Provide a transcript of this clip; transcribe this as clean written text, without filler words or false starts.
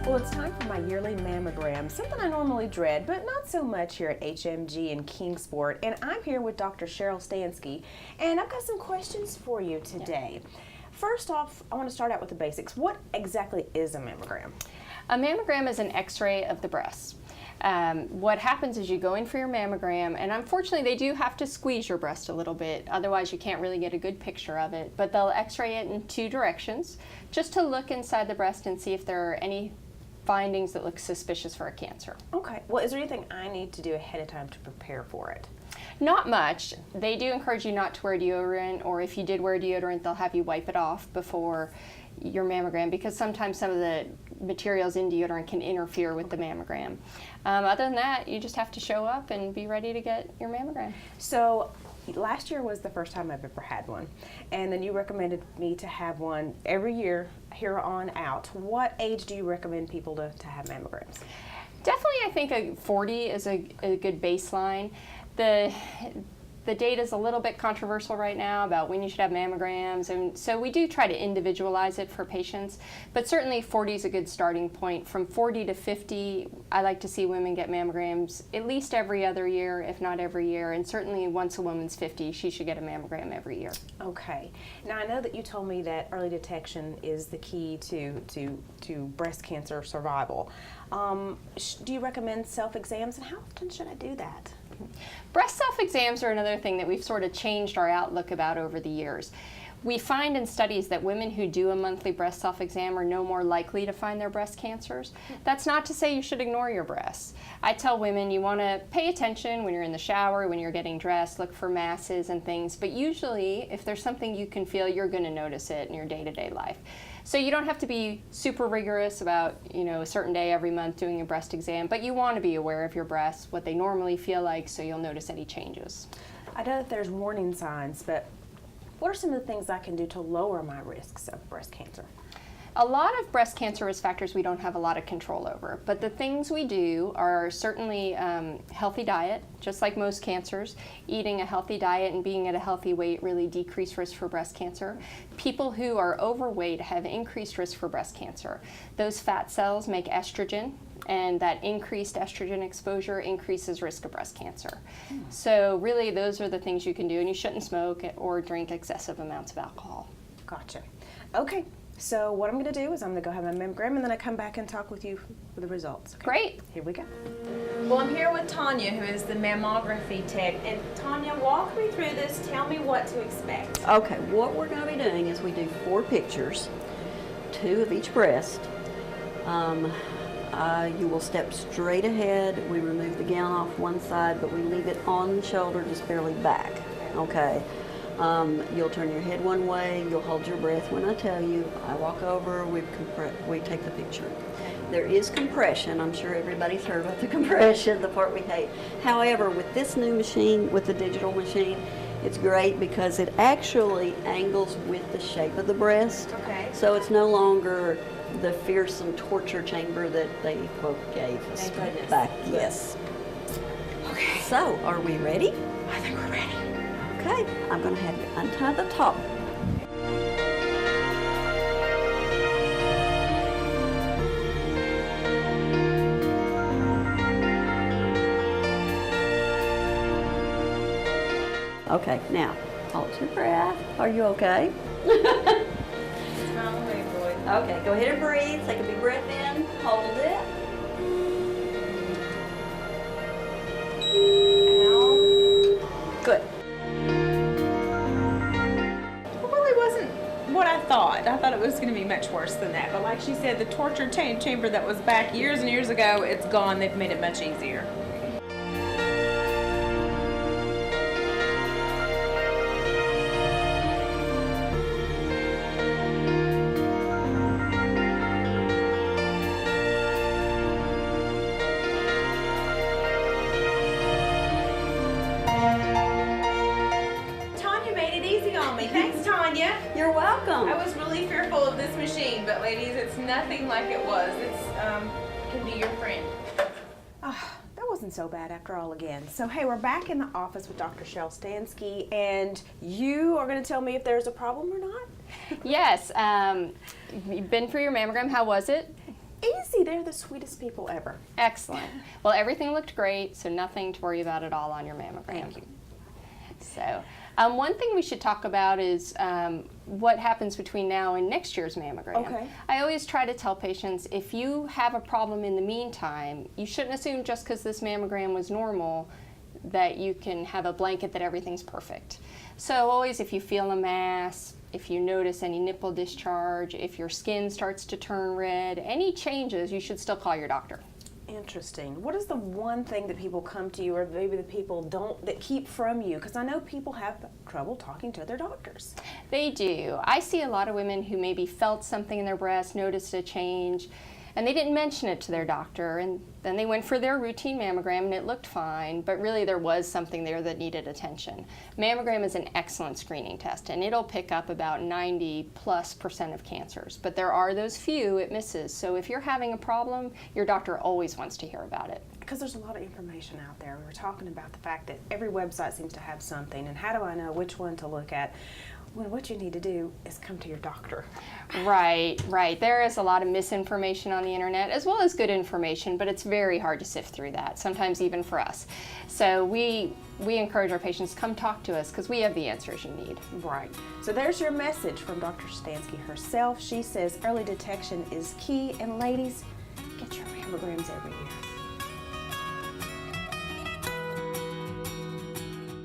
Well, it's time for my yearly mammogram, something I normally dread, but not so much here at HMG in Kingsport. And I'm here with Dr. Cheryl Stansky, and I've got some questions for you today. First off, I want to start out with the basics. What exactly is a mammogram? A mammogram is an x-ray of the breast. What happens is you go in for your mammogram, and unfortunately they do have to squeeze your breast a little bit, otherwise you can't really get a good picture of it. But they'll x-ray it in two directions, just to look inside the breast and see if there are any findings that look suspicious for a cancer. Okay. Well, is there anything I need to do ahead of time to prepare for it? Not much. They do encourage you not to wear deodorant, or if you did wear deodorant, they'll have you wipe it off before your mammogram, because sometimes some of the materials in deodorant can interfere with the mammogram. Other than that, you just have to show up and be ready to get your mammogram. So, last year was the first time I've ever had one, and then you recommended me to have one every year here on out. What age do you recommend people to have mammograms? Definitely, I think a 40 is a good baseline. The data is a little bit controversial right now about when you should have mammograms, and so we do try to individualize it for patients, but certainly 40 is a good starting point. From 40 to 50, I like to see women get mammograms at least every other year, if not every year, and certainly once a woman's 50, she should get a mammogram every year. Okay. Now, I know that you told me that early detection is the key to breast cancer survival. Do you recommend self-exams, and how often should I do that? Breast self-exams are another thing that we've sort of changed our outlook about over the years. We find in studies that women who do a monthly breast self-exam are no more likely to find their breast cancers. That's not to say you should ignore your breasts. I tell women you want to pay attention when you're in the shower, when you're getting dressed, look for masses and things, but usually if there's something you can feel, you're going to notice it in your day-to-day life. So you don't have to be super rigorous about, a certain day every month doing a breast exam, but you want to be aware of your breasts, what they normally feel like, so you'll notice any changes. I know that there's warning signs, but what are some of the things I can do to lower my risks of breast cancer? A lot of breast cancer risk factors we don't have a lot of control over, but the things we do are certainly healthy diet, just like most cancers. Eating a healthy diet and being at a healthy weight really decrease risk for breast cancer. People who are overweight have increased risk for breast cancer. Those fat cells make estrogen, and that increased estrogen exposure increases risk of breast cancer. So really those are the things you can do, and you shouldn't smoke or drink excessive amounts of alcohol. Gotcha. Okay. So what I'm going to do is I'm going to go have my mammogram, and then I come back and talk with you for the results. Okay? Great. Here we go. Well, I'm here with Tanya, who is the mammography tech. And Tanya, walk me through this. Tell me what to expect. Okay, what we're going to be doing is we do 4 pictures, 2 of each breast. You will step straight ahead. We remove the gown off one side, but we leave it on the shoulder, just barely back. Okay. You'll turn your head one way, you'll hold your breath when I tell you. I walk over, we take the picture. There is compression. I'm sure everybody's heard about the compression, the part we hate. However, with this new machine, with the digital machine, it's great because it actually angles with the shape of the breast. Okay. So it's no longer the fearsome torture chamber that they gave us back. Yes. Okay. So, are we ready? I think we're ready. Okay, I'm going to have you untie the top. Okay, now, hold your breath. Are you okay? Okay, go ahead and breathe. Take a big breath in. Hold it. Good. It really wasn't what I thought. I thought it was going to be much worse than that. But like she said, the torture chamber that was back years and years ago, it's gone. They've made it much easier. Thanks, Tanya. You're welcome. I was really fearful of this machine, but ladies, it's nothing like it was. It's can be your friend. That wasn't so bad after all again. So hey, we're back in the office with Dr. Cheryl Stansky, and you are going to tell me if there's a problem or not? Yes. You've been for your mammogram. How was it? Easy, they're the sweetest people ever. Excellent. Well, everything looked great, so nothing to worry about at all on your mammogram. Thank you. So, one thing we should talk about is what happens between now and next year's mammogram. Okay. I always try to tell patients, if you have a problem in the meantime, you shouldn't assume just because this mammogram was normal that you can have a blanket that everything's perfect. So always, if you feel a mass, if you notice any nipple discharge, if your skin starts to turn red, any changes, you should still call your doctor. Interesting. What is the one thing that people come to you, or maybe the people that keep from you? Because I know people have trouble talking to their doctors. They do. I see a lot of women who maybe felt something in their breast, noticed a change, and they didn't mention it to their doctor, and then they went for their routine mammogram and it looked fine, but really there was something there that needed attention. Mammogram is an excellent screening test, and it'll pick up about 90+% of cancers, but there are those few it misses. So if you're having a problem, your doctor always wants to hear about it. Because there's a lot of information out there. We were talking about the fact that every website seems to have something, and how do I know which one to look at? Well, what you need to do is come to your doctor. Right, right. There is a lot of misinformation on the internet as well as good information, but it's very hard to sift through that, sometimes even for us. So we encourage our patients, come talk to us because we have the answers you need. Right. So there's your message from Dr. Stansky herself. She says early detection is key, and ladies, get your mammograms every year.